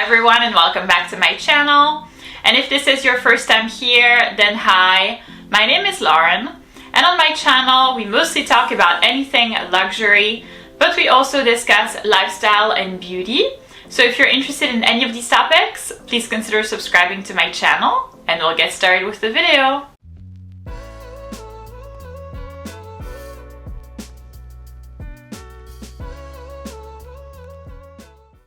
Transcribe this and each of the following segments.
everyone and welcome back to my channel. And if this is your first time here, then hi, my name is Lauren, and on my channel we mostly talk about anything luxury, but we also discuss lifestyle and beauty. So if you're interested in any of these topics, please consider subscribing to my channel and we'll get started with the video.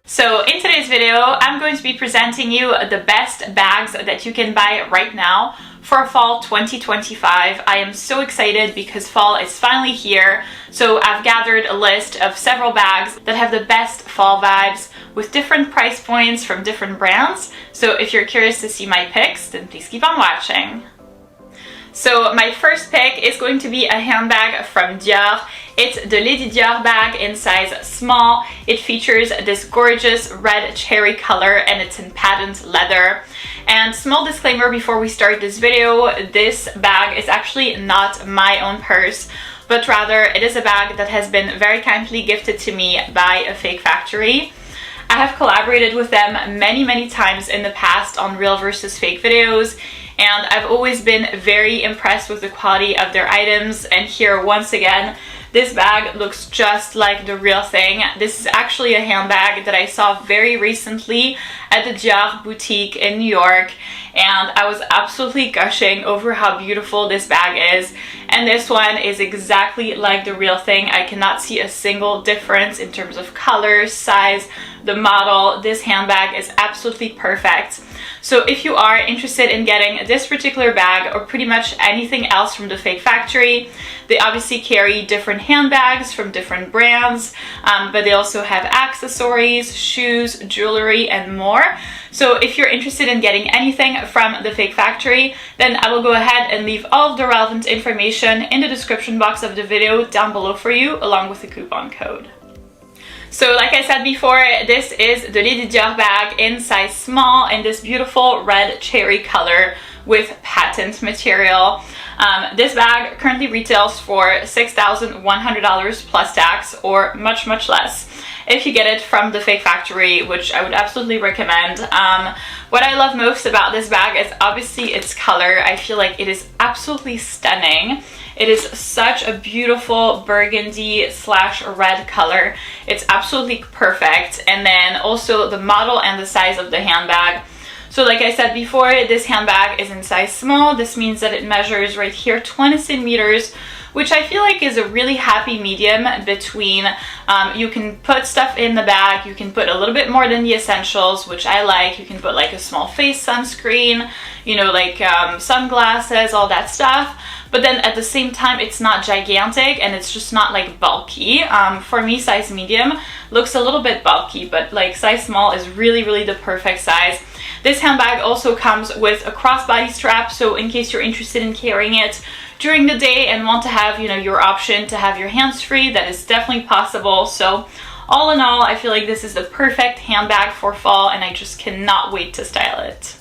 So in today's video, I'm going to be presenting you the best bags that you can buy right now for fall 2025. I am so excited because fall is finally here. So I've gathered a list of several bags that have the best fall vibes with different price points from different brands. So if you're curious to see my picks, then please keep on watching. So my first pick is going to be a handbag from Dior. It's the Lady Dior bag in size small. It features this gorgeous red cherry color and it's in patent leather. And small disclaimer before we start this video, this bag is actually not my own purse, but rather it is a bag that has been very kindly gifted to me by a fake factory. I have collaborated with them many times in the past on real versus fake videos, and I've always been very impressed with the quality of their items. And here once again, this bag looks just like the real thing. This is actually a handbag that I saw very recently at the Dior boutique in New York, and I was absolutely gushing over how beautiful this bag is. And this one is exactly like the real thing. I cannot see a single difference in terms of color, size, the model. This handbag is absolutely perfect. So if you are interested in getting this particular bag or pretty much anything else from the fake factory, they obviously carry different handbags from different brands, but they also have accessories, shoes, jewelry, and more. So if you're interested in getting anything from the fake factory, then I will go ahead and leave all of the relevant information in the description box of the video down below for you, along with the coupon code. So like I said before, this is the Lady Dior bag in size small in this beautiful red cherry color with patent material. This bag currently retails for $6,100 plus tax, or much less if you get it from the fake factory, which I would absolutely recommend. What I love most about this bag is obviously its color. I feel like it is absolutely stunning. It is such a beautiful burgundy / red color. It's absolutely perfect. And then also the model and the size of the handbag. So like I said before, this handbag is in size small. This means that it measures right here 20 centimeters, which I feel like is a really happy medium between, you can put stuff in the bag, you can put a little bit more than the essentials, which I like. You can put like a small face sunscreen, you know, like sunglasses, all that stuff. But then at the same time, it's not gigantic and it's just not like bulky. For me, size medium looks a little bit bulky, but like size small is really the perfect size. This handbag also comes with a crossbody strap, so in case you're interested in carrying it during the day and want to have, you know, your option to have your hands free, that is definitely possible. So all in all, I feel like this is the perfect handbag for fall and I just cannot wait to style it.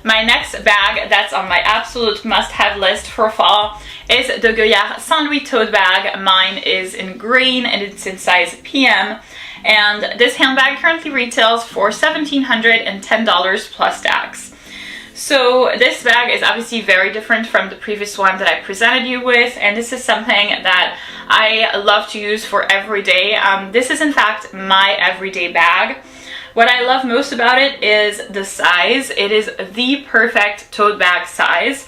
My next bag that's on my absolute must-have list for fall is the Goyard Saint Louis tote bag. Mine is in green and it's in size PM. And this handbag currently retails for $1,710 plus tax. So this bag is obviously very different from the previous one that I presented you with, and this is something that I love to use for every day. This is in fact my everyday bag. What I love most about it is the size. It is the perfect tote bag size.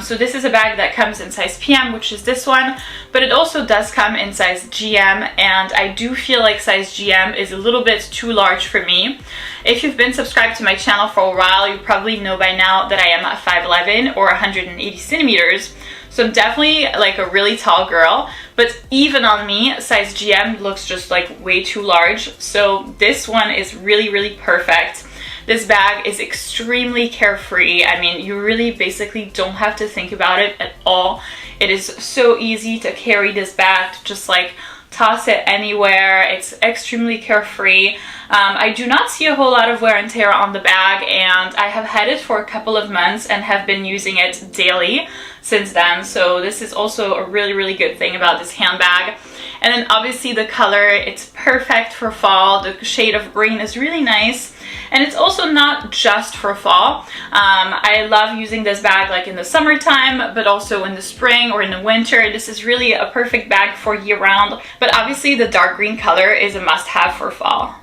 So this is a bag that comes in size PM, which is this one, but it also does come in size GM, and I do feel like size GM is a little bit too large for me. If you've been subscribed to my channel for a while, you probably know by now that I am 5'11" or 180 centimeters. So I'm definitely like a really tall girl, but even on me, size GM looks just like way too large. So this one is really perfect. This bag is extremely carefree. I mean, you really basically don't have to think about it at all. It is so easy to carry this bag, to just like toss it anywhere. It's extremely carefree. I do not see a whole lot of wear and tear on the bag, and I have had it for a couple of months and have been using it daily since then. So this is also a really good thing about this handbag. And then obviously the color, it's perfect for fall. The shade of green is really nice. And it's also not just for fall. I love using this bag like in the summertime, but also in the spring or in the winter. This is really a perfect bag for year-round, but obviously the dark green color is a must-have for fall.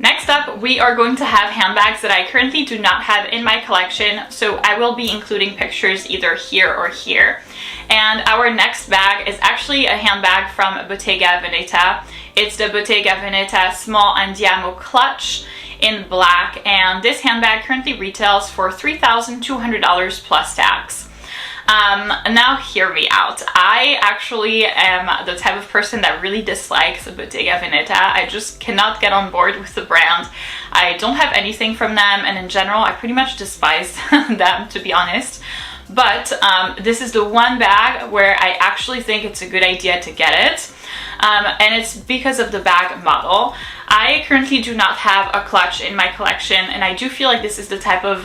Next up, we are going to have handbags that I currently do not have in my collection, so I will be including pictures either here or here. And our next bag is actually a handbag from Bottega Veneta. It's the Bottega Veneta Small Andiamo Clutch in black, and this handbag currently retails for $3,200 plus tax. Now hear me out. I actually am the type of person that really dislikes Bottega Veneta. I just cannot get on board with the brand. I don't have anything from them, and in general I pretty much despise them, to be honest. But this is the one bag where I actually think it's a good idea to get it. And it's because of the bag model. I currently do not have a clutch in my collection, and I do feel like this is the type of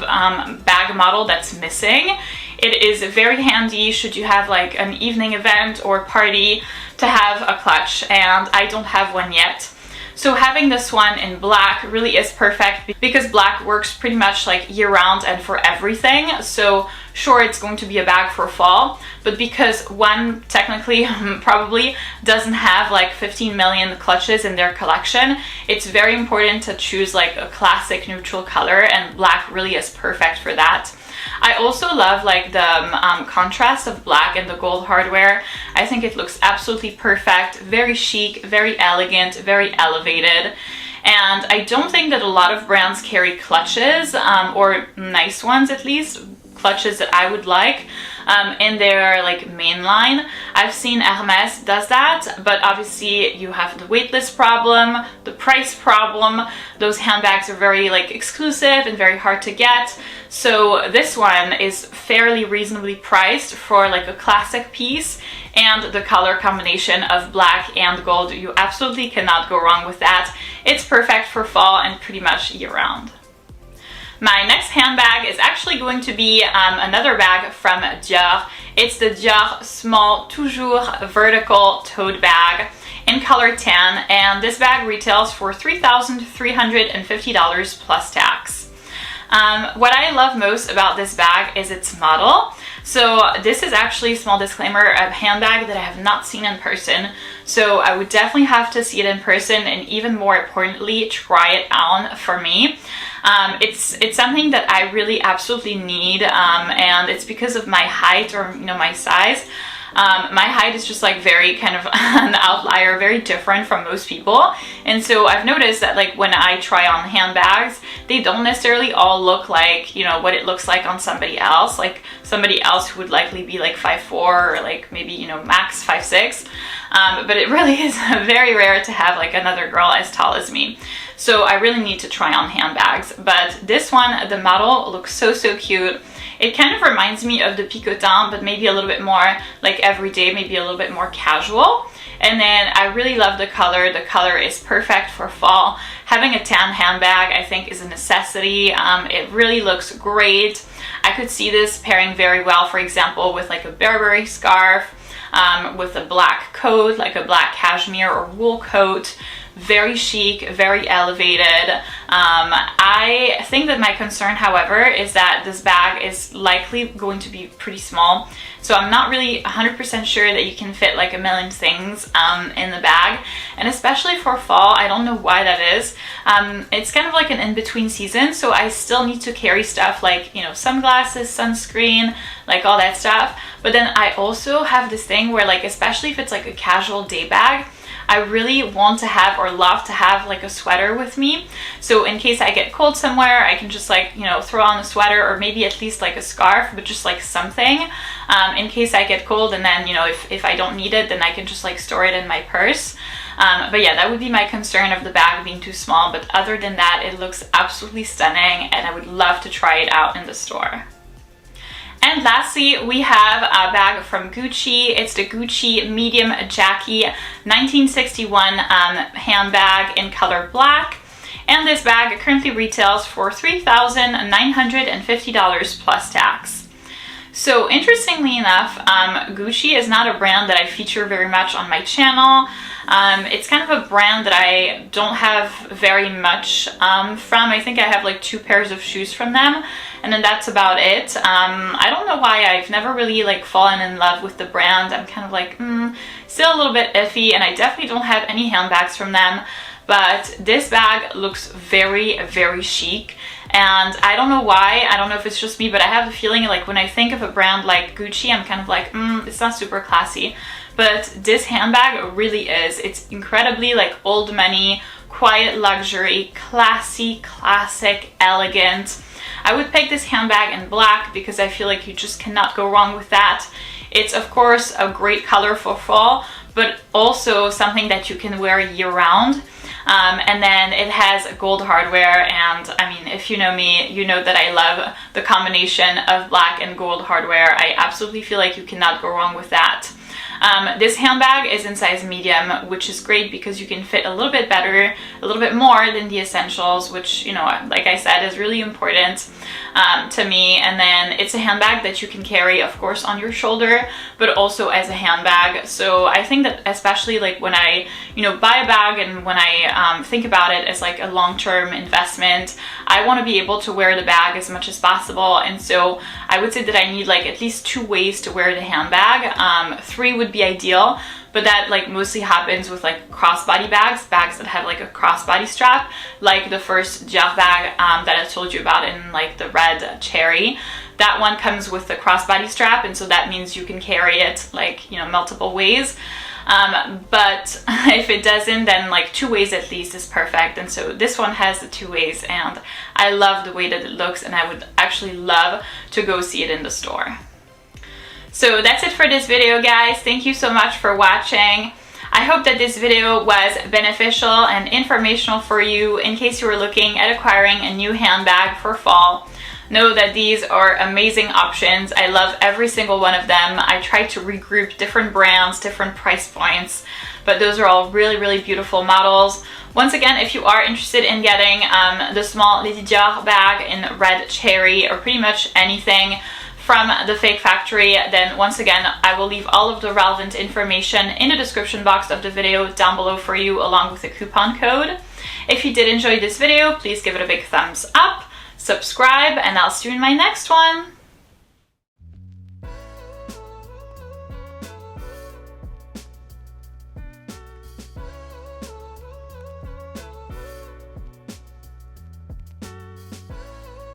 bag model that's missing. It is very handy should you have like an evening event or party to have a clutch, and I don't have one yet. So having this one in black really is perfect because black works pretty much like year-round and for everything. So sure, it's going to be a bag for fall, but because one technically probably doesn't have like 15 million clutches in their collection, it's very important to choose like a classic neutral color, and black really is perfect for that. I also love like the contrast of black and the gold hardware. I think it looks absolutely perfect, very chic, very elegant, very elevated. And I don't think that a lot of brands carry clutches, or nice ones at least, clutches that I would like in their like main line. I've seen Hermes does that, but obviously you have the waitlist problem, the price problem. Those handbags are very like exclusive and very hard to get. So this one is fairly reasonably priced for like a classic piece, and the color combination of black and gold, you absolutely cannot go wrong with that. It's perfect for fall and pretty much year-round. My next handbag is actually going to be another bag from Dior. It's the Dior Small Toujours Vertical Tote Bag in color tan, and this bag retails for $3,350 plus tax. What I love most about this bag is its model. So this is actually, small disclaimer, a handbag that I have not seen in person. So I would definitely have to see it in person, and even more importantly, try it on for me. It's something that I really absolutely need, and it's because of my height, or my size. My height is just like very kind of an outlier, very different from most people. And so I've noticed that like when I try on handbags, they don't necessarily all look like, what it looks like on somebody else. Like somebody else who would likely be like 5'4", or like maybe, max 5'6". But it really is very rare to have like another girl as tall as me. So I really need to try on handbags. But this one, the model looks so cute. It kind of reminds me of the Picotin, but maybe a little bit more like everyday, maybe a little bit more casual. And then I really love the color. The color is perfect for fall. Having a tan handbag, I think, is a necessity. It really looks great. I could see this pairing very well, for example, with like a Burberry scarf, with a black coat, like a black cashmere or wool coat. Very chic, very elevated. I think that my concern, however, is that this bag is likely going to be pretty small. So I'm not really 100% sure that you can fit like a million things in the bag. And especially for fall, I don't know why that is. It's kind of like an in-between season, so I still need to carry stuff like, sunglasses, sunscreen, like all that stuff. But then I also have this thing where like, especially if it's like a casual day bag, I really want to have, or love to have, like a sweater with me. So in case I get cold somewhere, I can just like, throw on a sweater, or maybe at least like a scarf, but just like something in case I get cold. And then, if I don't need it, then I can just like store it in my purse. But yeah, that would be my concern of the bag being too small. But other than that, it looks absolutely stunning, and I would love to try it out in the store. And lastly, we have a bag from Gucci. It's the Gucci Medium Jackie 1961 handbag in color black. And this bag currently retails for $3,950 plus tax. So interestingly enough, Gucci is not a brand that I feature very much on my channel. It's kind of a brand that I don't have very much from. I think I have like 2 pairs of shoes from them, and then that's about it. I don't know why I've never really like fallen in love with the brand. I'm kind of like, still a little bit iffy, and I definitely don't have any handbags from them. But this bag looks very, very chic. And I don't know why, I don't know if it's just me, but I have a feeling like when I think of a brand like Gucci, I'm kind of like, it's not super classy. But this handbag really is. It's incredibly like old money, quiet luxury, classy, classic, elegant. I would pick this handbag in black because I feel like you just cannot go wrong with that. It's of course a great color for fall, but also something that you can wear year round. And then it has gold hardware, and I mean, if you know me, you know that I love the combination of black and gold hardware. I absolutely feel like you cannot go wrong with that. This handbag is in size medium, which is great because you can fit a little bit better, a little bit more than the essentials, which, you know, like I said, is really important to me. And then it's a handbag that you can carry, of course, on your shoulder, but also as a handbag. So I think that especially like when I, you know, buy a bag and when I think about it as like a long-term investment, I want to be able to wear the bag as much as possible. And so I would say that I need like at least 2 ways to wear the handbag. 3 would be ideal, but that like mostly happens with like crossbody bags that have like a crossbody strap, like the first Dior bag that I told you about in like the red cherry. That one comes with the crossbody strap, and so that means you can carry it like, you know, multiple ways. But if it doesn't, then like 2 ways at least is perfect. And so this one has the 2 ways, and I love the way that it looks, and I would actually love to go see it in the store. So that's it for this video, guys. Thank you so much for watching. I hope that this video was beneficial and informational for you in case you were looking at acquiring a new handbag for fall. Know that these are amazing options. I love every single one of them. I try to regroup different brands, different price points, but those are all really, really beautiful models. Once again, if you are interested in getting the small Lady Dior bag in red cherry, or pretty much anything from the Fake Factory, then once again, I will leave all of the relevant information in the description box of the video down below for you, along with the coupon code. If you did enjoy this video, please give it a big thumbs up, subscribe, and I'll see you in my next one.